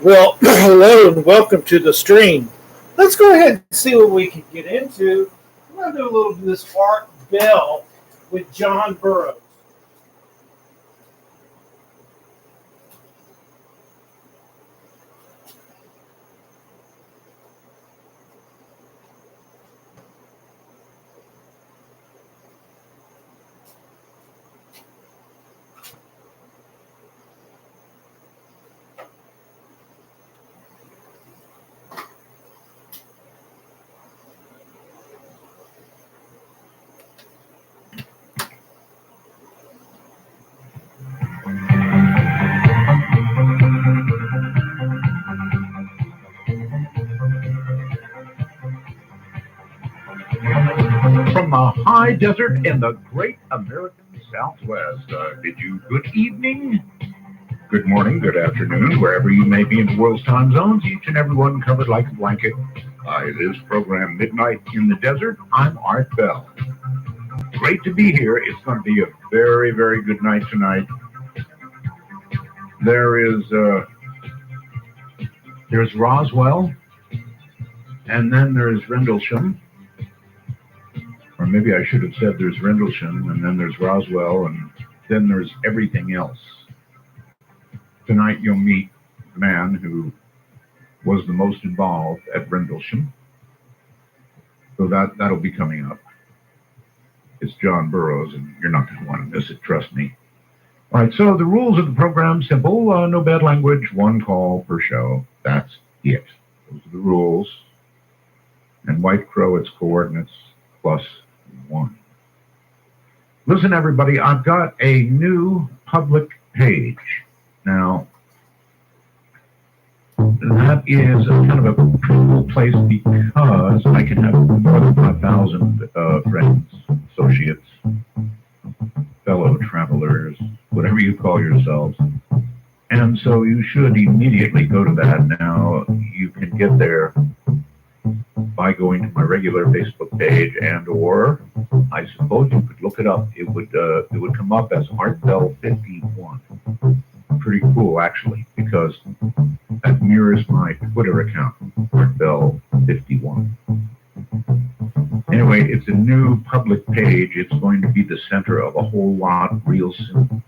Well, hello and welcome to the stream. Let's go ahead and see what we can get into. I'm going to do a little bit of this Art Bell with John Burrows. From the high desert in the great American Southwest, bid you good evening, good morning, good afternoon, wherever you may be in the world's time zones, each and every one covered like a blanket by this program, Midnight in the Desert. I'm Art Bell. Great to be here. It's going to be a very, very good night tonight. There's Roswell, and then there's Rendlesham. Or maybe I should have said there's Rendlesham, and then there's Roswell, and then there's everything else. Tonight you'll meet the man who was the most involved at Rendlesham. So that'll be coming up. It's John Burrows, and you're not going to want to miss it, trust me. All right, so the rules of the program, simple. No bad language, one call per show. That's it. Those are the rules. And White Crow, its coordinates +1. Listen, everybody, I've got a new public page. Now, that is kind of a cool place because I can have more than 5,000 friends, associates, fellow travelers, whatever you call yourselves. And so you should immediately go to that. Now, you can get there by going to my regular Facebook page, and or I suppose you could look it up. It would come up as ArtBell51. Pretty cool, actually, because that mirrors my Twitter account, ArtBell51. Anyway, it's a new public page. It's going to be the center of a whole lot real soon.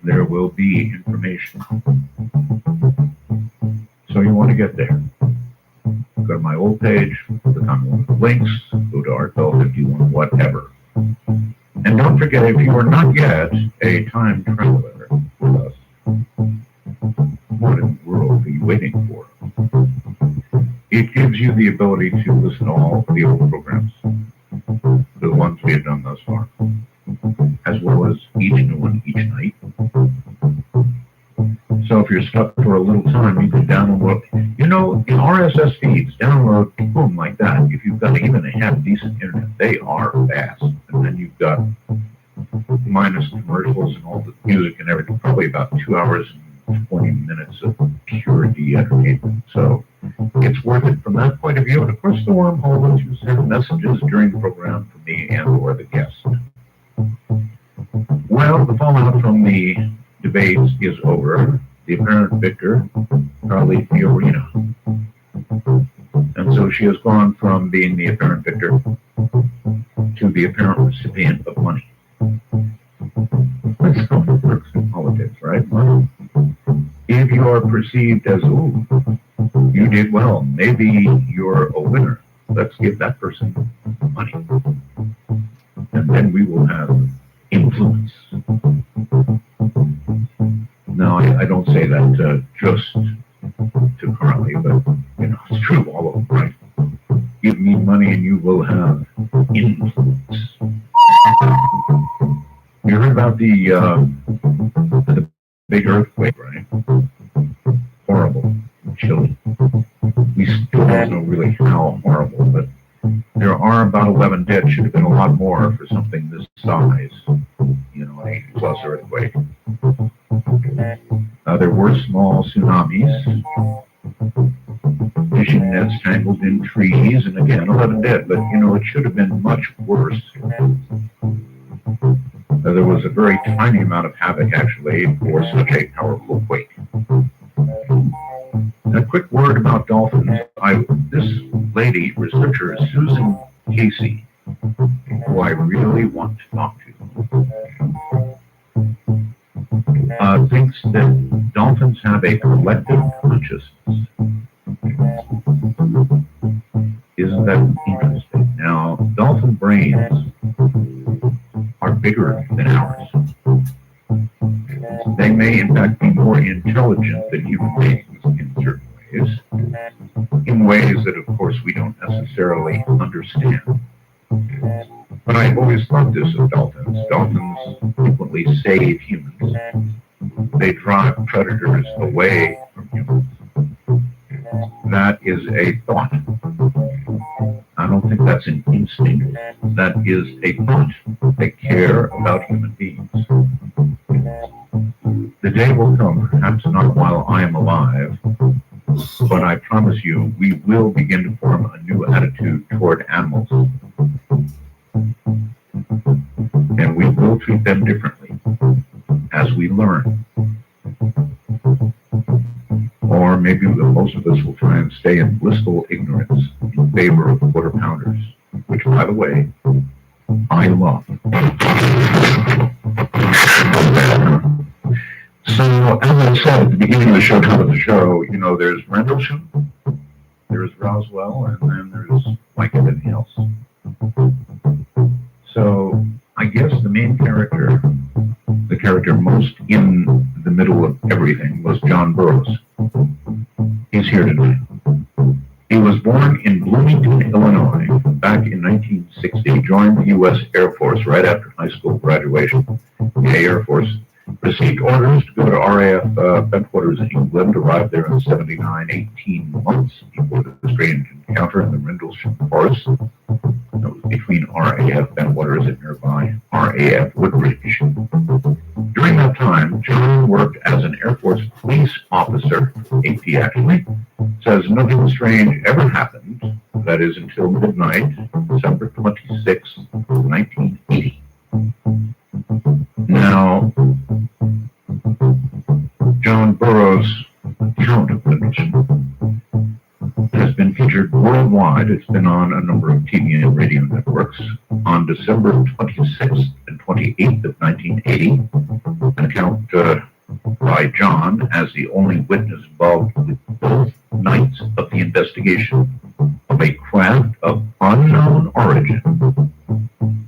There will be information. So you want to get there. Go to my old page, click on one of the links, go to ArtBell51, whatever. And don't forget, if you are not yet a time traveler with us, what in the world are you waiting for? It gives you the ability to listen to all the old programs, the ones we have done thus far, as well as each new one each night. So if you're stuck for a little time, you can download, in RSS feeds, download, boom, like that. If you've got even a half-decent internet, they are fast. And then you've got, minus commercials and all the music and everything, probably about 2 hours and 20 minutes of pure entertainment. So it's worth it from that point of view. And of course, the wormhole lets you send messages during the program for me and or the guest. Well, the fallout from the debates is over. The apparent victor, Carly Fiorina. And so she has gone from being the apparent victor to the apparent recipient of money. That's how it works in politics, right? Well, if you are perceived as, oh, you did well, maybe you're a winner, let's give that person money. And then we will have influence. Now, I don't say that just to Carly, but, it's true all of them, right? Give me money and you will have influence. You heard about the big earthquake, right? Horrible, chilly. We still don't know really how horrible, but there are about 11 dead. Should have been a lot more for something this size, an 80+ earthquake. There were small tsunamis, fishing nets tangled in trees, and again, 11 dead, but it should have been much worse. There was a very tiny amount of havoc, actually, for such a powerful quake. A quick word about dolphins. This lady, researcher Susan Casey, who I really want to talk to, thinks that dolphins have a collective consciousness. Isn't that interesting? Now, dolphin brains are bigger than ours. They may, in fact, be more intelligent than human beings in certain ways, in ways that, of course, we don't necessarily understand. But I've always thought this of dolphins. Dolphins frequently save humans. They drive predators away from humans. That is a thought. I don't think that's an instinct. That is a thought. They care about human beings. The day will come, perhaps not while I am alive, but I promise you we will begin to form a new attitude toward animals. And we will treat them differently as we learn. Or maybe most of us will try and stay in blissful ignorance in favor of quarter pounders, which, by the way, I love. So, as I said at the beginning of the show, top of the show, there's Rendlesham, there's Roswell, and then there's like everything else. So, I guess the main character, the character most in the middle of everything, was John Burrows. He's here tonight. He was born in Bloomington, Illinois, back in 1960, joined the U.S. Air Force right after high school graduation. The Air Force received orders to go to RAF Bentwaters, England, arrived there in 79, 18 months before the strange encounter in the Rendlesham Forest. That was between RAF Bentwaters and nearby RAF Woodridge. During that time, John worked as an Air Force police officer, AP actually, says nothing strange ever happened, that is until midnight, December 26, 1980. Now, John Burrows' account of Rendlesham has been featured worldwide. It's been on a number of TV and radio networks. On December 26th and 28th of 1980, an account by John as the only witness involved with both nights of the investigation of a craft of unknown origin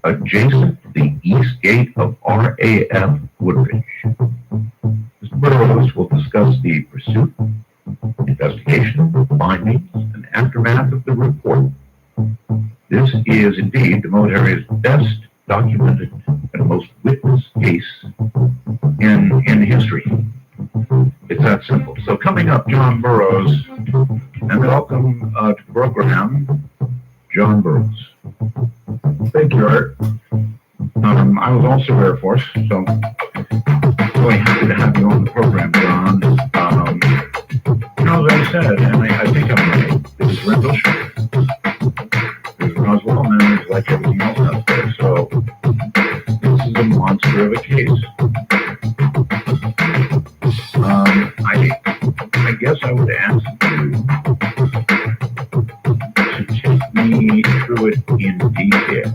adjacent to the east gate of RAF Woodridge. Mr. Burrows will discuss the pursuit, investigation, findings, and aftermath of the report. This is indeed the military's best documented and most witnessed case in history. It's that simple. So coming up, John Burrows, and welcome to the program, John Burrows. Thank you, Art. I was also Air Force, so really happy to have you on the program, John. As I said, and I think I'm right, there's Rendlesham, there's Roswell, and there's like everything else out there. So this is a monster of a case. I guess I would ask you to take me through it in detail,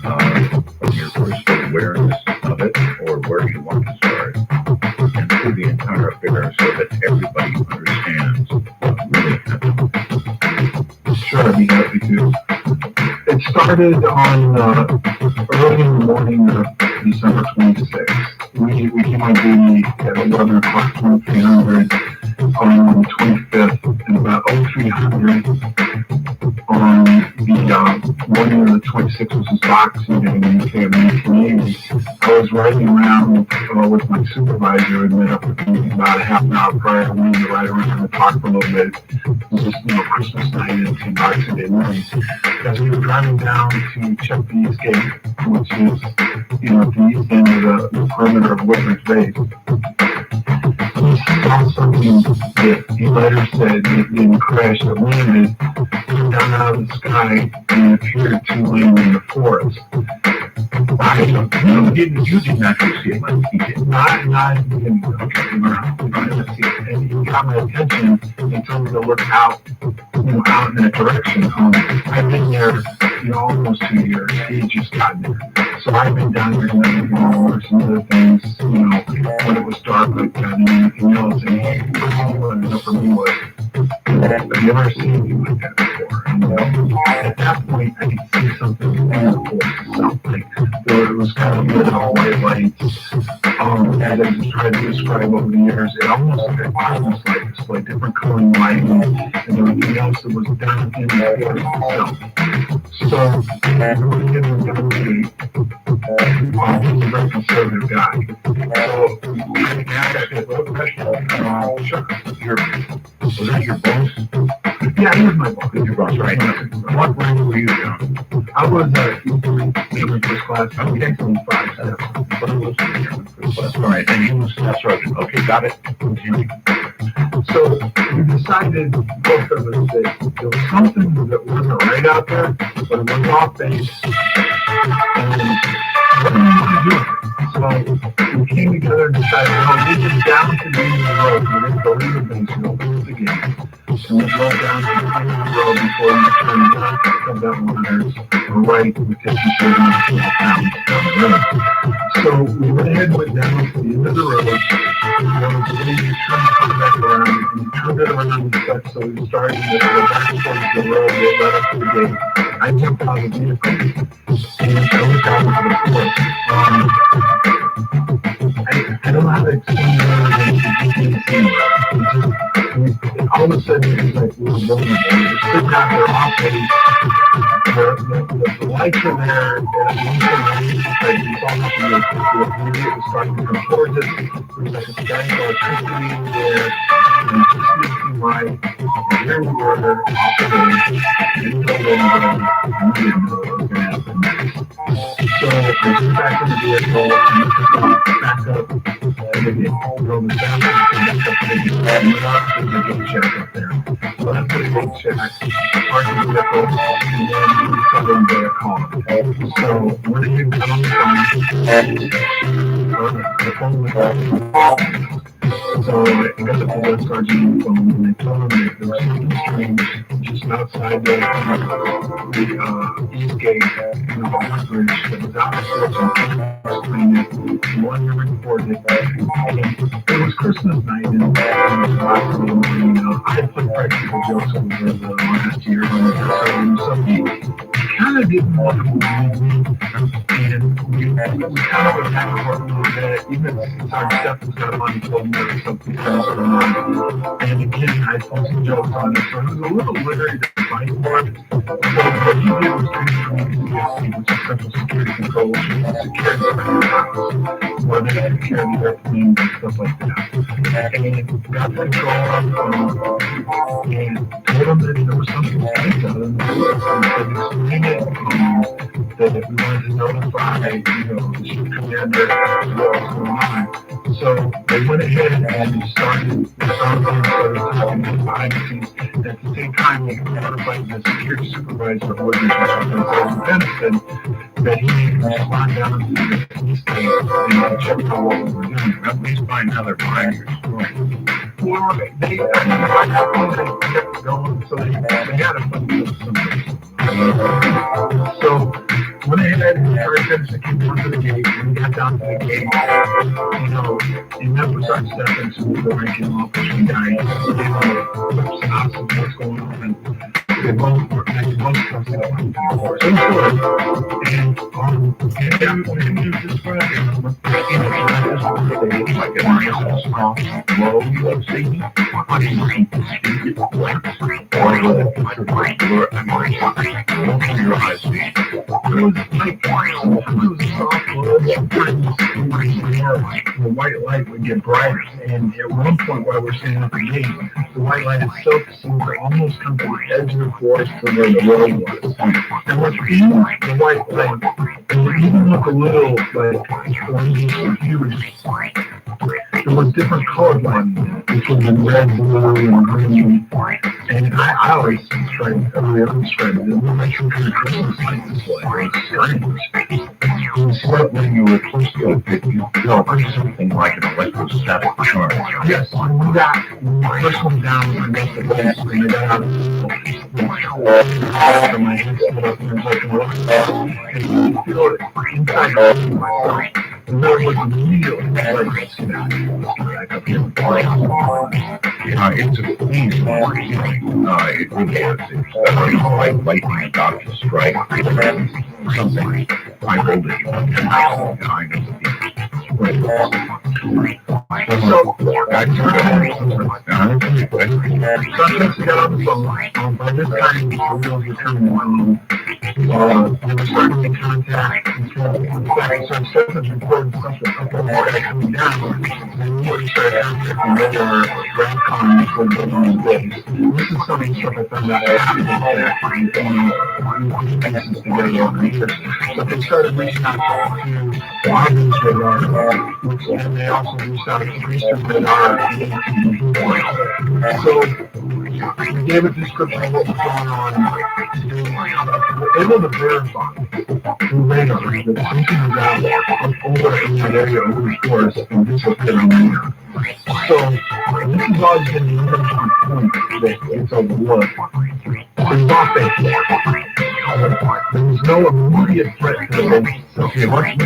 from your first awareness of it, or where you want to start, and through the entire affair so that everybody understands what really happened. Sure, I'd be happy to. It started on early in the morning of December 26th. We came on duty at 11 o'clock, 2300 on the 25th, and about 0300 on the morning of the 26th, which is Boxing Day in the UK American Navy. I was riding around with my supervisor and met up with him about a half an hour prior. We wanted to ride around and talk for a little bit. It was just, Christmas night and Boxing Day morning. As we were driving down to check the East Gate, which is, the east end of the perimeter of Woodridge Base, he saw something that he later said didn't crash, that landed, came down out of the sky, and appeared to land in the forest. You didn't actually see it, like he did. Not in the beginning. Okay, I didn't see it. And he got my attention and told me to look out, out in that direction. I've been there, almost 2 years. He had just gotten there. So I've been down there looking for some other things, when it was dark like that and anything else. And he wanted to know for me was, I've never seen anything like that before. And at that point, I could see something in the force, something. It was kind of lit all white lights. As I just tried to describe over the years, it almost like it's like different coloring lighting and everything else that was done in the forest itself. So, we were getting down the gate. He's a very conservative guy. So, I asked him, sure. Was that your boss? Yeah, he was my boss. Your boss, right? What rank were you down? I was in first class. I was actually 5'7". All right, and he was staff sergeant. Okay, got it. Continue. So we decided, both of us, that there was something that wasn't right out there, but it was off base. And what do we want to do with it? So we came together and decided, we get down to the end of the road. We're going to go to the base and open it again. And we go down to the end of the road before we turn left of that waters, or right, because we turn down the road. So we went ahead and went down to the end of the road. There was a lady who turned to come back around, and we turned it around and such, so we started to go back towards the road that led up to the gate. I jumped out of the vehicle, and I looked out into the forest. I don't know how to explain it. All of a sudden, it was like we were vulnerable. We were sitting out there off base. The lights are there, and at one point, we saw this it was starting to come towards us. There was like a static electricity there, and it just didn't seem right. And here we were off the base, didn't know anybody, and we didn't know what was going to happen next. So we went back in the vehicle, and we took back up to the gate. Drove us down, back up to the gate, and went up to the gate check up there. So after the gate check, parked the vehicle, and then we discovered the car. So when it came down the phone was off. So I got the police sergeant on the phone, and they told him that there was something strange just outside the east gate in the Ballard Bridge that was out of the one year reported. It was Christmas night, and I had put practical jokes over the last year on the so he kind of didn't want to believe me, and we kind of attacked for a little bit, even since our stuff was got money told me there was something going on. And again, I told some jokes on it, so he was a little leery to fight for it. So what he did was transfer me to CSC, which is Central Security Control, which is the security of the house, where they take care of the airplanes and stuff like that. And got the control on the phone, and told them that there was something strange out of them. That we wanted to notify, the ship commander what was going on. So they went ahead and started talking behind the scenes. At the same time, they notified the security supervisor of President Benson that he needed to respond down to the police station and check out what we were doing. At least find how they're behind your story. Well, they kept going, so they had a funny something. So went ahead and started to keep going to the gate. When we got down to the gate, and that was our step into the ranking officer guy. He gave a synopsis of what's going on, and they both trusted us before. So and at that point, he was describing Like a nice small low, you see? What is it? Open your eyes. it was like it was soft blood. Sometimes the white light would get brighter, and at one point while we're standing at the gate, the white light itself seemed to almost come to the edge of the forest to where the road was. And what's in the white light, it would even look a little like orange or huge. There was different colored lighting, which was in red, blue, and green. And I always try to describe it. We'll make sure kind of Christmas lights this way. It's strange. What when you were close to it, did you feel something like an electrostatic charge? Yes, when we first went down, I got the base, and I got out of my head set up, and there's like an electric, and you feel it inside myself. And there was immediately back up here. It's a pleasing feeling. It really is. It's like lightning about to strike. Something high voltage. I know. So, I sometimes we got on the phone. By this time, the wheels were turning around. They were starting to make contact. In fact, so instead of recording something coming down, they really started contacting radar Radcon before getting on the base. This is some of the stuff I found out after the fact, pieces together over the years. But they started reaching out to Arby's radar, and they also reached out to Eastern radar. So we gave a description of what was going on. They were able to verify through radar that something was out there over in that area over the forest and disappeared on radar. So this has always been the interesting point that it's overlooked. It's off base. There was no immediate threat to the base. Okay, what's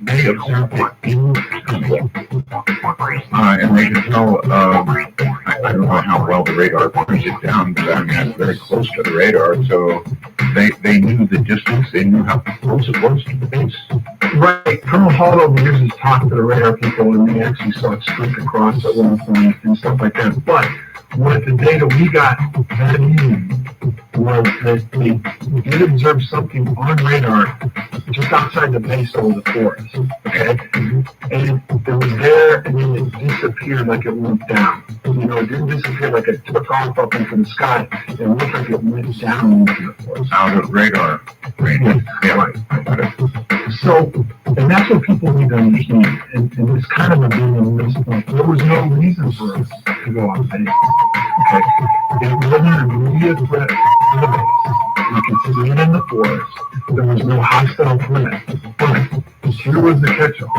they observed it in and they could tell, I don't know how well the radar brings it down, but I mean, it's very close to the radar, so they knew the distance, they knew how close it was to the base. Right. Colonel Hall over the years has talked to the radar people, and they actually saw it streak across at one point and stuff like that. But what the data we got that evening was that they did observe something on radar just outside the base of the forest. Okay? And it was there, and then it disappeared like it went down. You know, it didn't disappear like it took off up into the sky. It looked like it went down into the forest. Out of radar range. Yeah, right. So, and that's what people need to understand. And it's kind of a big missed point. There was no reason for us to go on base. Okay? It wasn't an immediate threat to the base. You could see it in the forest. There was no hostile threat. But here was the catch-all.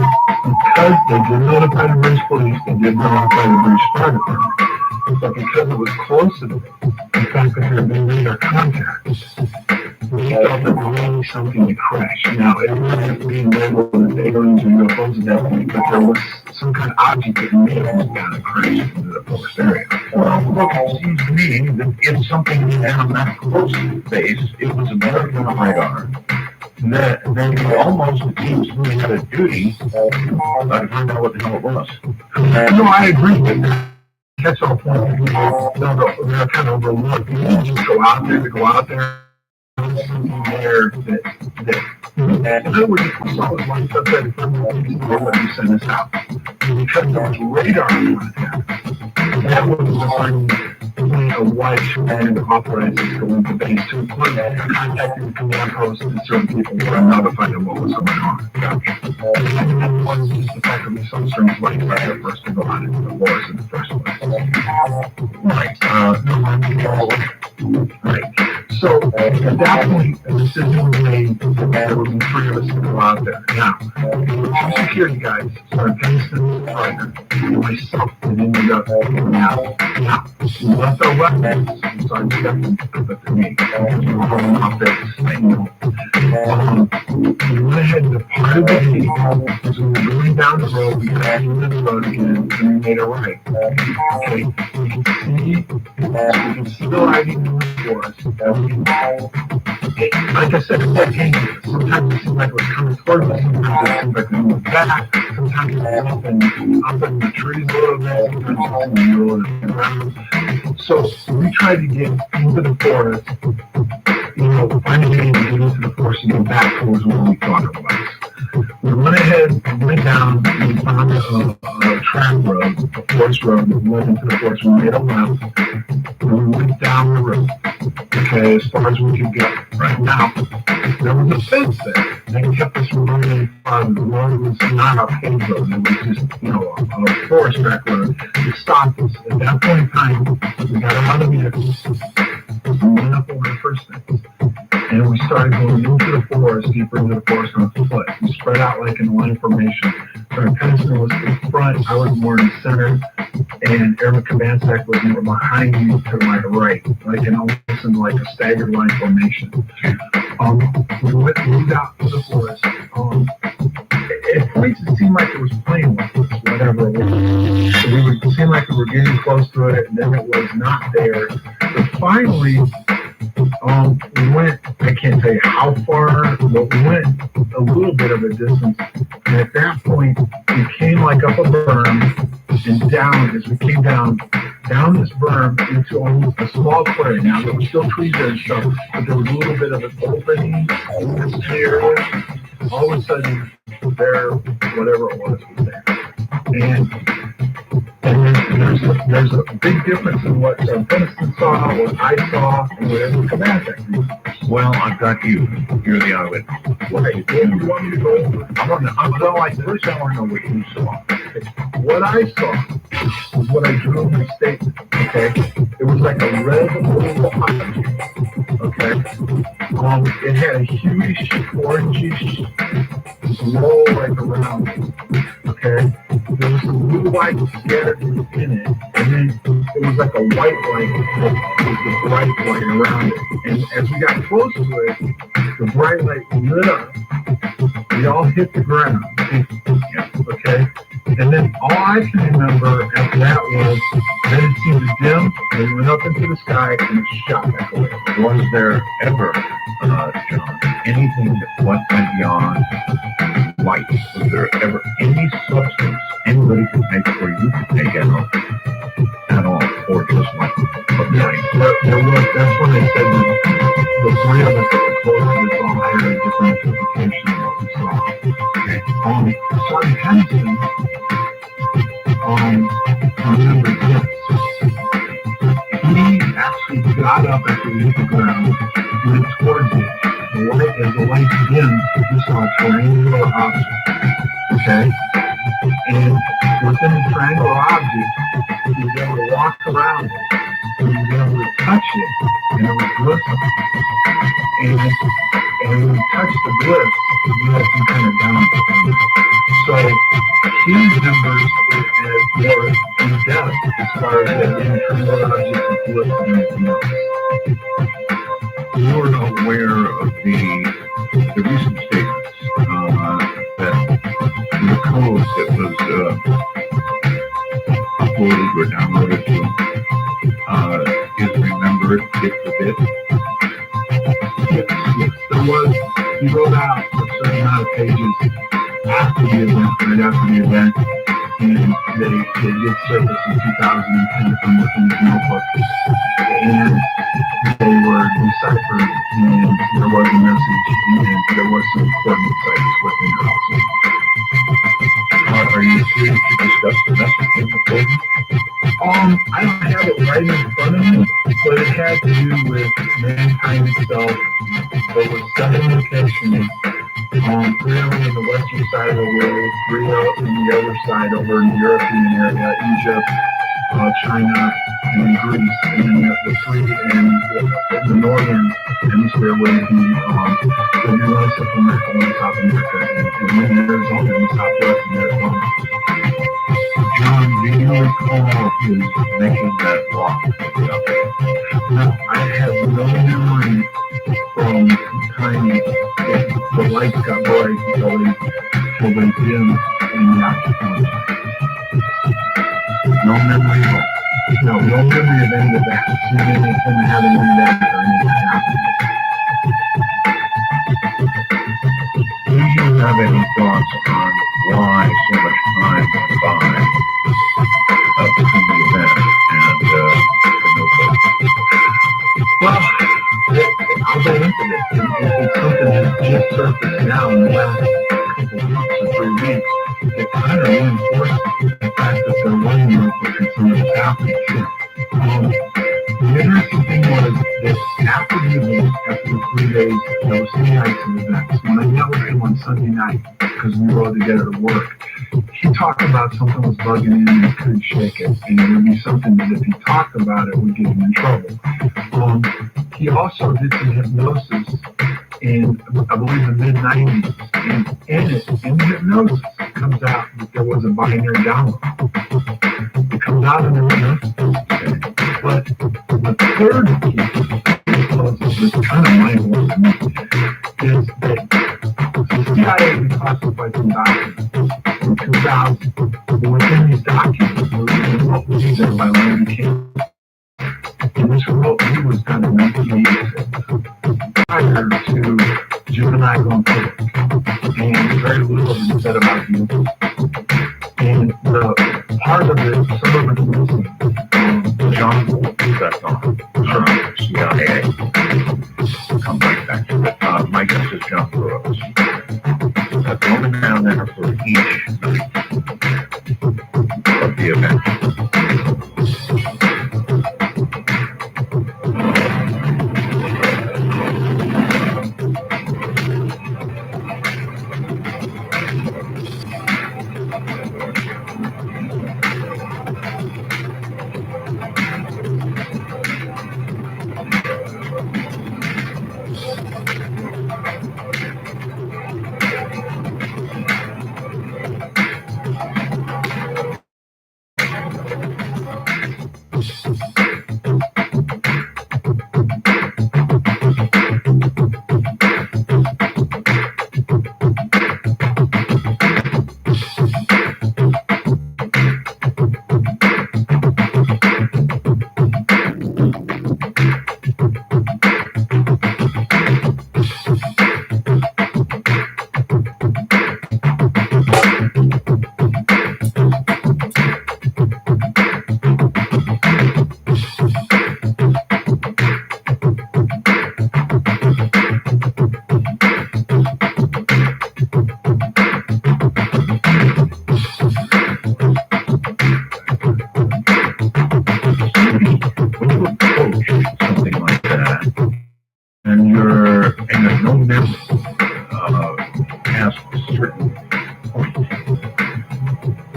Because they did notify the British police, they did notify the British fire department. But because it was close to the base, the fact that there had been radar contact, we thought that maybe something had crashed. Now, it wasn't being labeled as aliens or UFOs at that point, but there was some kind of object that may have moved down and crashed into the forest area. Well, look, it seems to me that if something was down that close to the base, it was observed on a radar, that then you almost, it seems to me, had a duty to find out what the hell it was. No, I agree with that. Catch-all point that they're kind of overlooked. You didn't just go out there to go out there. Something there that in other words, if we saw it like outside the front, we would send us out. And because there was radar contact, that was defining a widespread authorized to go into base to include contacting the command post and certain people who were notified of what was going on. And one is just the fact that we saw certain lights right there for us to go out into the forest in the first place. Right. So at that point, a decision was made that there would be three of us to go out there. Now, two security guys, Sergeant Kingston and Ryder, and myself, that ended up going out. Now, we left our weapons, Sergeant Stephen, but to me, because we were going off base, we went ahead and departed the gate. As we were going down the road, we got into the road again, and we made a right. Okay, we can see the lighting in the forest. Like I said, it's like dangerous. Sometimes it seems like it was coming towards us, sometimes it seems like it moved back, sometimes it was up in the trees a little bit, sometimes it was in the middle of the ground. So we tried to get into the forest, find a way to get into the forest and get back towards where we thought it was. We went ahead and went down and found a track road, a forest road that went into the forest. We made a left and we went down the road, okay, as far as we could go. Right now, there was a fence there. They kept us from going any farther. The road was not a paved road. It was just, a forest track road. to stop us. At that point in time, we got out of the vehicles, we went up over the first things, and we started going into the forest, deeper into the forest on foot. We spread out like in line formation. Colonel Pennison was to the front, I was more in the center, and Airman Kabansak was more behind me to my right, like in almost in like a staggered line formation. We moved out to the forest. At points it seemed like it was playing with us, whatever it was. We would seem like we were getting close to it, and then it was not there. But finally, we went, I can't tell you how far, but we went a little bit of a distance. And at that point, we came like up a berm and down, as we came down this berm into a small clearing. Now, there were still trees there and stuff, but there was a little bit of an opening in this area. All of a sudden, there, whatever it was there. And there's a big difference in what Pennison saw, what I saw, and what Edward Kabansak. Well, I've got you. You're the eyewitness. Right. You want me to go over? First I want to know what you saw. What I saw was what I drew in my statement. Okay. It was like a red little object. Okay. It had a huge orangish glow like around it. Okay. There was some blue light scattered in it, and then it was like a white light with the bright light around it. And as we got close to it, the bright light lit up. We all hit the ground. Okay? And then all I can remember after that was then it seemed to dim, and we went up into the sky and it shot back away. Was there ever, John, anything that went beyond light? Was there ever any substance anybody could make or you could take out at all, or just like a night? There was. That's when they said that the three of us at the closest all had a different interpretation of what we saw. Sergeant Henderson remembered this. He actually got up after we hit the ground, went towards it. As the light dimmed, he saw a triangular object. Okay? And within the triangular object, he was able to walk around it. He was able to touch it, and it was glisten. And when he touched the glyphs, he had some kind of down. So he remembers it as more in depth as far as that triangular object with glyphs and anything else. You were aware of the recent statements that the code that was uploaded or downloaded to is remembered bit for bit? Yes, there was. He wrote out a certain amount of pages after the event, right after the event, and they did surface in 2010 from within his notebook. And they were deciphered, and there was a message, and there was some coordinate sites within it also. Are you free to discuss the message in the code? I don't have it right in front of me, but it had to do with mankind itself. There was 7 locations, 3 over in the western side of the world, 3 out in the other side over in the European area, Egypt, China, and Greece, and then the 3 in the northern hemisphere would be the U.S., South America, and South America, and then Arizona and Southwest Arizona. John, do you recall his making that walk? No, I have no memory from the time that the lights got bright till they dimmed in the octagon. No memory at all? No memory of any of that. Seeing anything having any of that or anything happening. Do you have any thoughts on why so much time went by between the event and the notebook? Well, I'll go into this. It's something that just surfaced now in the last couple of weeks or 3 weeks. It kind of reinforces the fact that they're running notebook and some of it's happening. The interesting thing was that after the event, after the 3 days, there were 3 nights of events. When I met with him on Sunday night, because we rode together to work, he talked about something was bugging him and he couldn't shake it. And it would be something that if he talked about it would get him in trouble. He also did some hypnosis in, I believe, the mid-90s. And in the hypnosis, it comes out that there was a binary download. It comes out in the hypnosis. But the third piece that's kind of mind-blowing to me is that the CIA declassified some documents in 2000. But within these documents, there was a remote leader by Larry King. And this remote leader was done in 1986, prior to juvenile going public. And very little has been said about you. And the part of it, some of it is missing. John, that's on. CIA. Come right back to it. My guess is John Burrows. I've gone down there for each night of the event.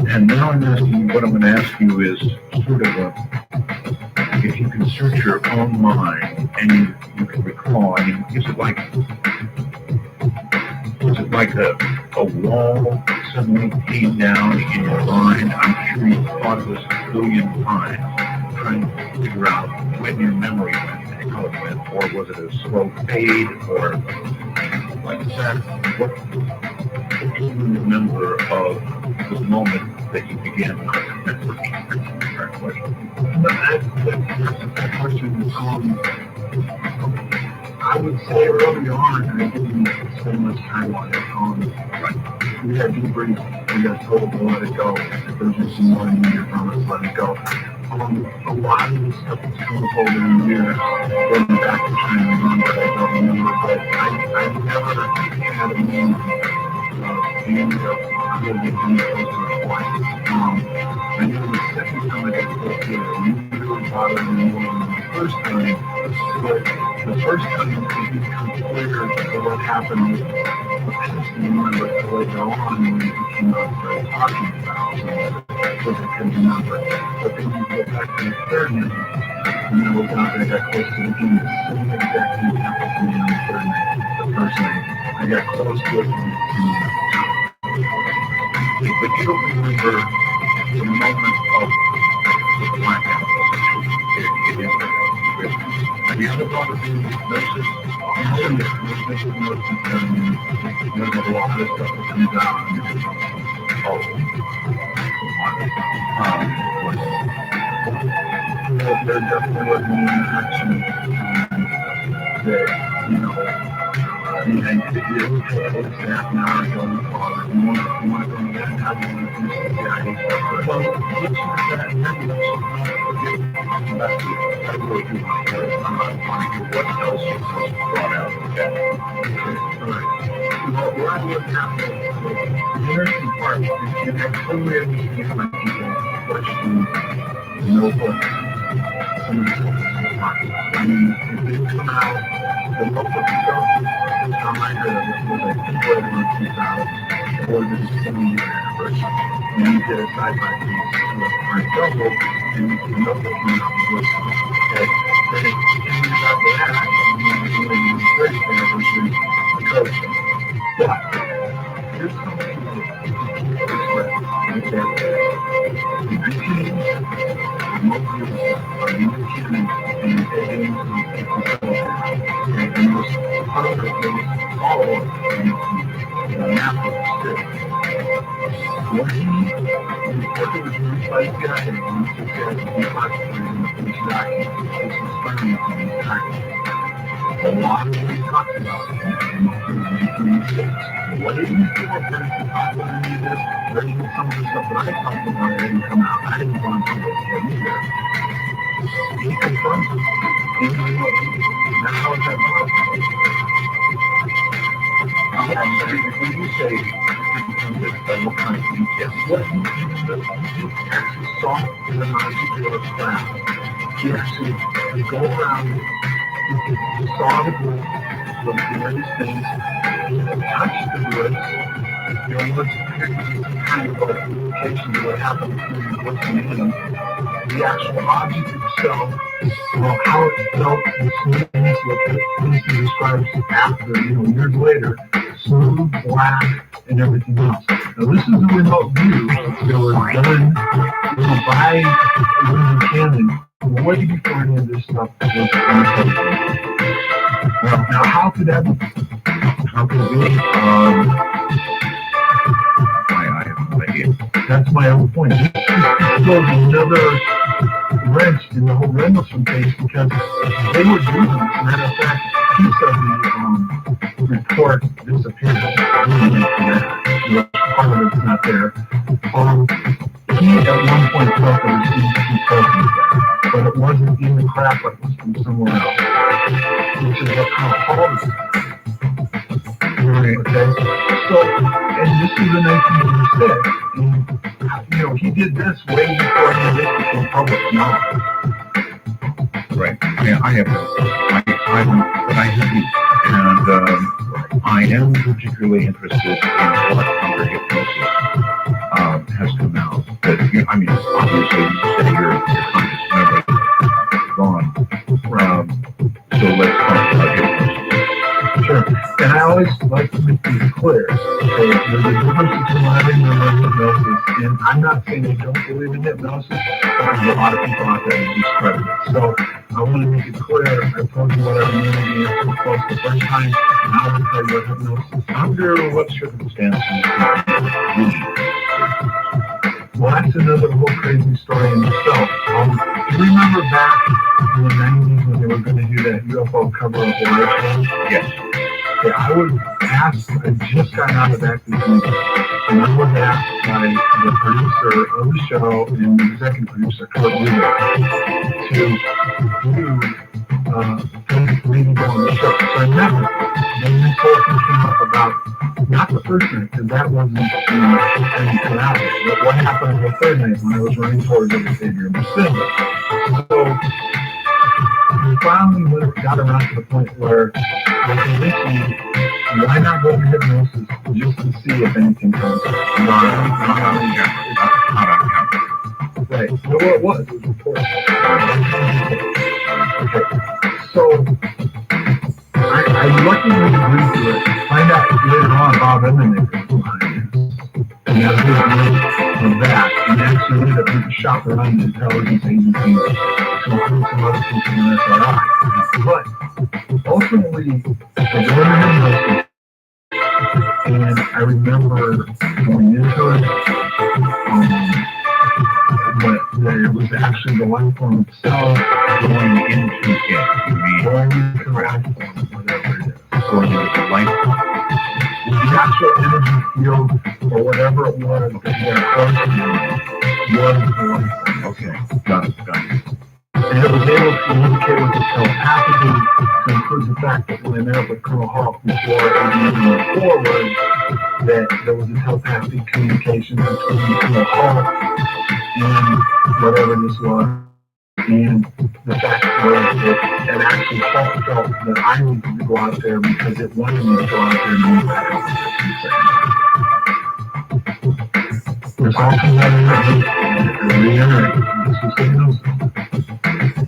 And now I'm asking, what I'm going to ask you is sort of if you can search your own mind and you can recall, I mean, is it like a wall suddenly came down in your mind? I'm sure you thought of this a billion times, trying to figure out when your memory went and how it went, or was it a slow fade, or like that? What do you remember of the moment that you began remembering? That question, I would say early on, I didn't spend much time on it. We had debrief, we got told to let it go. If there's just some more needed from us, let it go. A lot of this stuff that's come up over the years, going back to trying to remember, I don't remember, but I never had a memory of being I'm going to get really close to the point. I knew the second time I got close to it, it really bothered me more than the first time, but the first time it became clear what happened with the past, and remember later on when it became out started talking about what I could remember. But then you go back to the third night, and then we're down there, I got close to the beginning, the same exact thing happened to me on the third night, the first night. I got close to it, but you don't remember the moment of the blackout. It is have you ever thought of doing hypnosis? There's a lot of stuff that comes out. There definitely was an interaction that, you know, and it was half an hour ago, my father, you want to go to that, how do you want to finish the CIA stuff? Well, listen to that, and then I really do want to I'm not wanting to what else was brought out of that. Well, what I would have to the interesting part is you have so many different people question the notebook, some of the books. I mean, if they come out, the notebook itself, I heard of it was like right around 2000, or the 70-year anniversary. and he did a sci-fi piece with Frank Double, and Double came out with okay. Then 10 years after that, he was doing his 30th anniversary, the Coach Show. But here's something that people express, okay? In 1987, most of our young kids and games and there was part of it that was followed and Napa still. When he reported was released by the CIA, and he said that he classified in the police document, this was finally from the document. A lot of what he talks about came up in the 1986. What did he do? Very few talk about any of this. There's even some of the stuff that I talked about that didn't come out. I didn't want to do it yet either. He confirms it in the remote. Now, how is that possible? When you say what kind of detail, what he actually saw in the particular craft, he actually could go around, he saw the wood, looked at various things, he touched the woods. There was kind of like communication to what happened between the woods and him. The actual object itself, how it felt, the smoothness, what Winston describes after, years later, smooth, black, and everything else. Now this is a remote view that was done by William Cannon way before any of this stuff was done. Now how could that be? How could it be? I have no idea. That's my own point. This throws another wrench in the whole Rendlesham case because they were doing this. As a matter of fact, a piece of the report disappeared. Part of it's not there. He at one point felt there was something there, but it wasn't in the crap, it was from somewhere else, which is what kind of Hall is. Okay, so, and this is in 1986, and, he did this way before any of this became public knowledge. Right. I have, but I haven't, and I am particularly interested in what under hypnosis has come out. But obviously, you say your conscious memory is gone. So let's talk about hypnosis. Sure. And I always like to make these clear. Okay, there's a difference between having hypnosis, and I'm not saying I don't believe in hypnosis, but there's a lot of people out there that discredit it. So I want to make it clear. I told you what I knew the answer close the first time, and I will tell you what hypnosis. Under what circumstances would you? Well, that's another whole crazy story in itself. Do you remember back in the 90s when they were going to do that UFO cover-up election? Yes. Okay, I was asked, I just got out of acting meeting, and I was asked by the producer of the show and the executive producer, Kurt Weaver, to maybe go on the show. So I met with them. And this whole thing came up about, not the first night, because that wasn't any collaborative, but what happened on the third night when I was running towards every Savior of December. So we finally got around to the point where they convinced me, why not go to hypnosis just to see if anything comes up? Not on camera. Right. No, it was recorded. Okay. So I luckily agreed to it. Find out later on Bob Emmett was behind it. And I was of that. And actually ended up being shop around the intelligence agencies to include some other people in the SRI. But ultimately, I went into hypnosis. And I remember going into it, but it was actually the life form itself Going into it, you mean going into the life form, whatever it is. going into the life? The actual energy field or whatever it was that we had close to was the life form. Okay, got it. And it was able to communicate with us telepathically to include the fact that when I met up with Colonel Hawk before 1804 was that there was a telepathic communication between Colonel Hawk and whatever this was. And the fact was that it actually Hawk felt that I needed to go out there because it wanted me to go out there and move back up. There's this all comes out of reiterate. This is signals.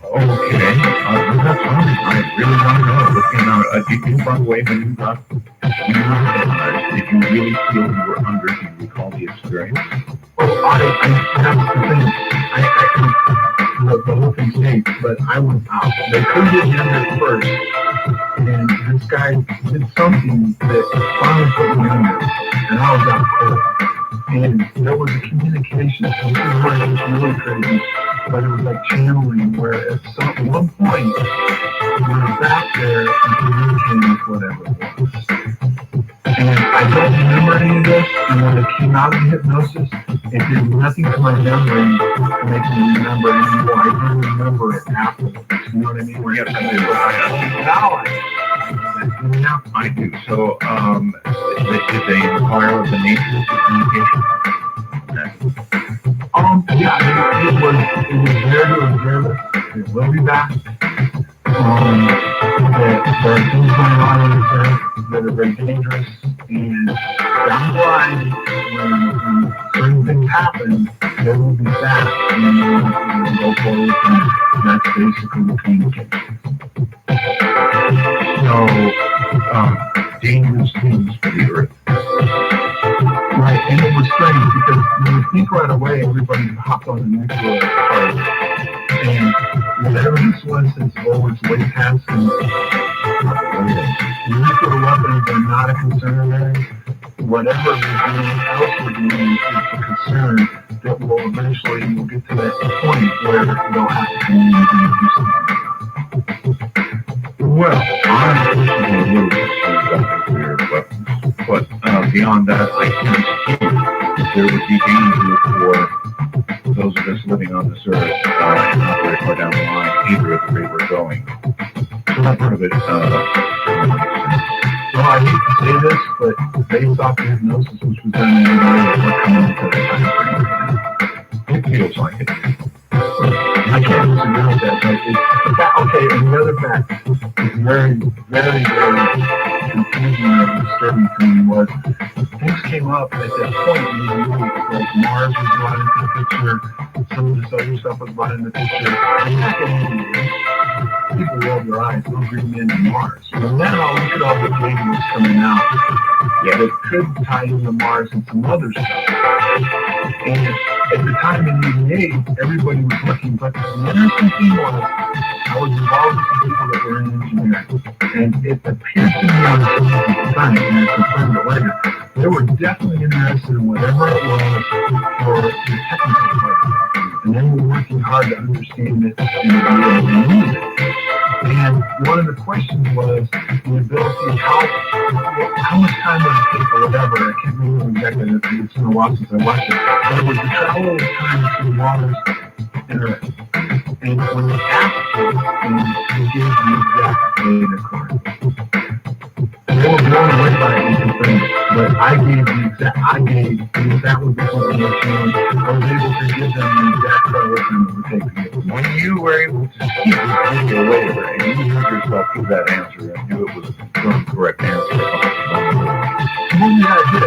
Okay, that's fine. I really want to know what came out. Did you, by the way, when you got hypnotized, did you really feel you were under? Do you recall the experience? Well, that's the thing. The whole thing stinks, but I was out. They couldn't get me under first, and this guy did something that finally put me under, and I was out cold. And there was a communication. So this is where it was really crazy, but it was like channeling, where at one point, we were back there and communicating with whatever it was. And I don't remember any of this, and when it came out of the hypnosis, it did nothing to my memory to make me remember it anymore. I didn't remember it afterwards. You know what I mean? Where Yes, I do. now I do. So, did they inquire of the nature of the communication? Yeah, it was there to observe it. It will be back. That there are things going on this earth that are very dangerous, and down the line, when certain things happen, there will be that, and we'll go forward, and that's basically the communication. So, dangerous things for the earth. Right, and it was strange because when you think right away, everybody hopped on the nuclear part, and whatever this was, since it's way past, and nuclear weapons are not a concern there. Whatever else we're doing is a concern that will eventually we'll get to that point where they'll have to come in and do something. Well, I'm personally a little bit about nuclear weapons, but beyond that, I can see that there would be danger for those of us living on this earth, and not very far down the line, either of the way we're going. So that part of it, Well, I hate to say this, but based off the hypnosis which was done in the we're coming into the time frame. it feels like it. I can't disagree with that, but it's okay, and the other fact is very, very, very confusing and disturbing to me was things came up at that point in the movie, like Mars was brought into the picture, some of this other stuff was brought into the picture, and back in the 80s, people rolled their eyes, no green men to Mars. Well, now look at all the data that's coming out that could tie into Mars and some other stuff. And at the time in '88, everybody was looking, but the interesting thing was, I was involved with some people that were in engineering, and it appeared to me on the science, and I confirmed it later, they were definitely interested in whatever it was for the technical part, and they were working hard to understand it and be able to use it. And one of the questions was the ability, how much time would it take or whatever, I can't remember exactly, it's been a while since I watched it, but it was the travel of time between waters and Earth. And when they asked it, and they gave the exact data card. They were blown away by it and things, but I gave because that was the information, I was able to give them the exact time it would take to get them. When you were able to see this video later, and you heard yourself give that answer, and knew it was a confirmed correct answer, Well, yeah, I did.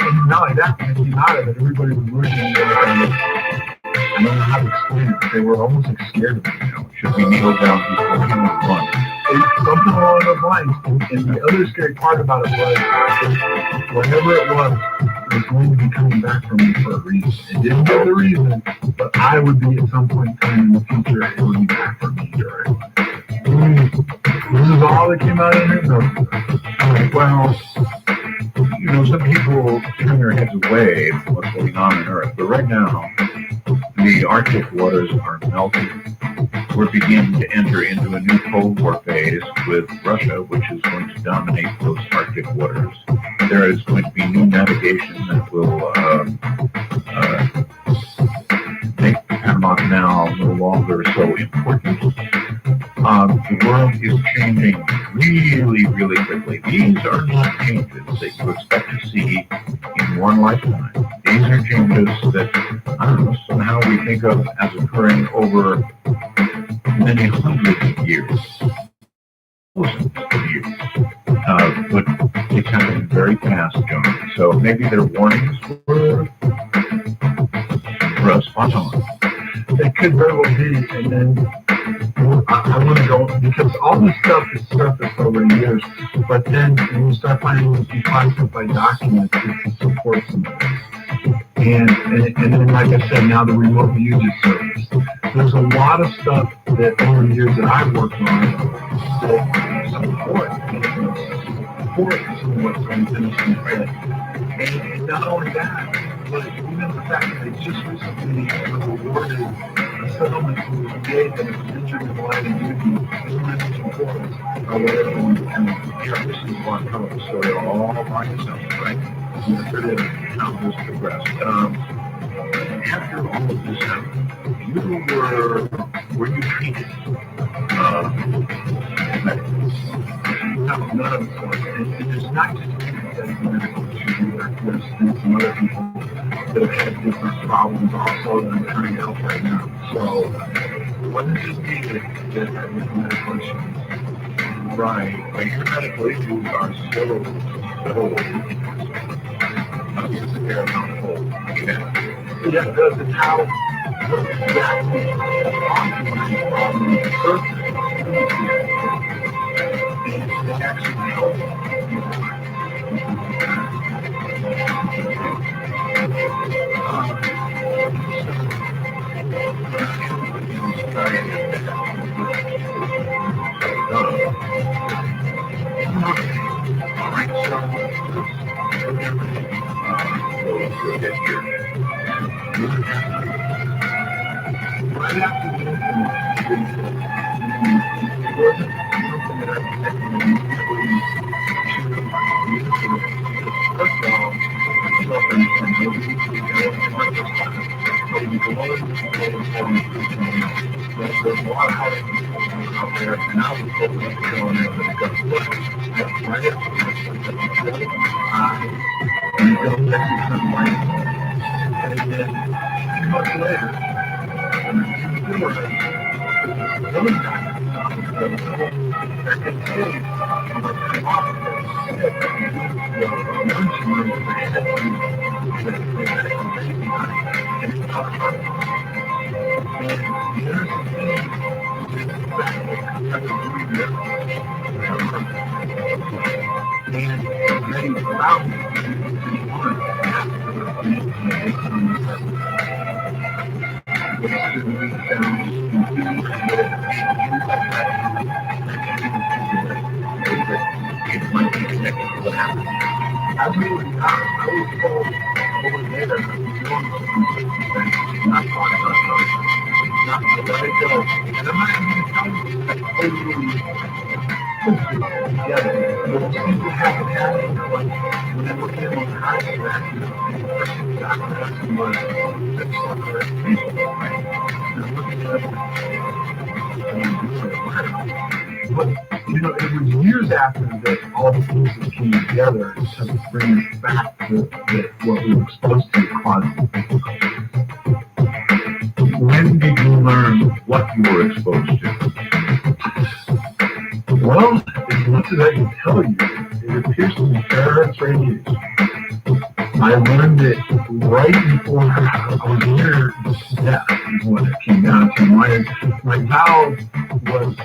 And not only that, when it came out of it, everybody was looking at me like I don't know how to explain it. They were almost like scared of me. Should we kneel down before you run? It's something along those lines. And the other scary part about it was, whatever it was going to be coming back from me for a reason. It didn't give the reason, but I would be at some point in time in the future, it would be back for me directly. This is all that came out of it? No. All right, well, some people turn their heads away from what's going on Earth, but right now, the Arctic waters are melting. We're beginning to enter into a new Cold War phase with Russia, which is going to dominate those Arctic waters. There is going to be new navigation that will make the Panama Canal no longer so important. The world is changing really, really quickly. These are not changes that you expect to see in one lifetime. These are changes that, somehow we think of as occurring over many hundreds of years, thousands of years. But it's happening very fast, John. So maybe their warnings were spot on. It could very well be, and then I want to go, because all this stuff is surfaced over the years, but then when you start finding declassified documents, it supports some of this. And then, like I said, now the remote view just surfaced. There's a lot of stuff that over the years that I've worked on that support some of what's been finished and said. And not only that, but even the fact that they just recently was awarded a settlement to the VA that is injured in the line of duty, individual forms, or whatever. And here, this is one hell of a story all by itself, right? Yes, it is. How this progressed. After all of this happened, were you treated medically? No, none of us was. And there's not just me that has medical issues either. There's some other people that have had different problems also that I'm trying to help right now. So it wasn't just me that had medical issues. Right. But your medical issues are so obviously they're not whole. Yeah, that's how exactly my problem surfaced. And they actually helped. Right after the incident, it wasn't something that I connected immediately to my community. First of all, nothing from maybe the one there's a lot of housing out there, and I was hoping to go in there because right after the I go back to the life. And then 2 months later, there was another guy back in the city, and I came off of the emergency room because I had to do the medical baby and it's not hard. And the interesting thing is the fact that I was doing this, and they allowed me to do one after the It might be connected to what happened. I really not. I was told over there that we were doing something not talking about drugs, not to let it go. And I'm not even telling you that totally put it together. But it seems to have it happening. Like when they were in on the house accident, the first thing the doctor asked me was, "That's not correct." And I'm looking at it. But, you know, it was years after that all the things that came together to bring us back to what we were exposed to caused. When did you learn what you were exposed to? Well, as much as I can tell you, it appears to be terahertz radiation. I learned it right before I was near death is what it came down to. My valve was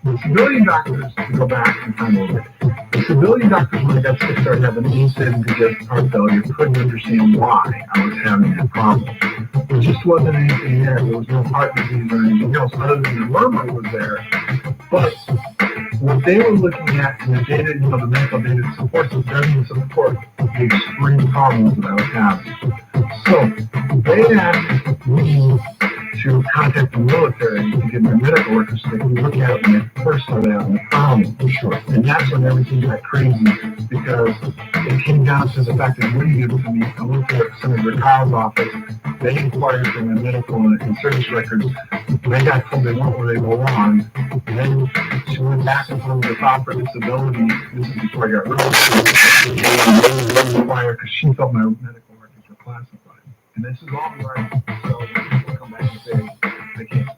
the civilian doctors, to go back and time over, the civilian doctors, when I got sick, started having AFib and congestive heart failure, couldn't understand why I was having that problem. There just wasn't anything there. There was no heart disease or anything else other than the murmur was there. But what they were looking at in the data, you know, the medical data supports it, doesn't support the extreme problems that I was having. So they asked me to contact the military to get my medical records so they could look at it when they first started having the problem. Sure. And that's when everything got crazy because it came down to the fact that what do you do to me? I went to Senator Kyle's office. They inquired for my medical and service records. They got told they weren't where they belonged. And then she went back and told me to file for disability. This is before I got really sick. Because she felt my medical records were classified. And this is all right. So people come back and say, I can't.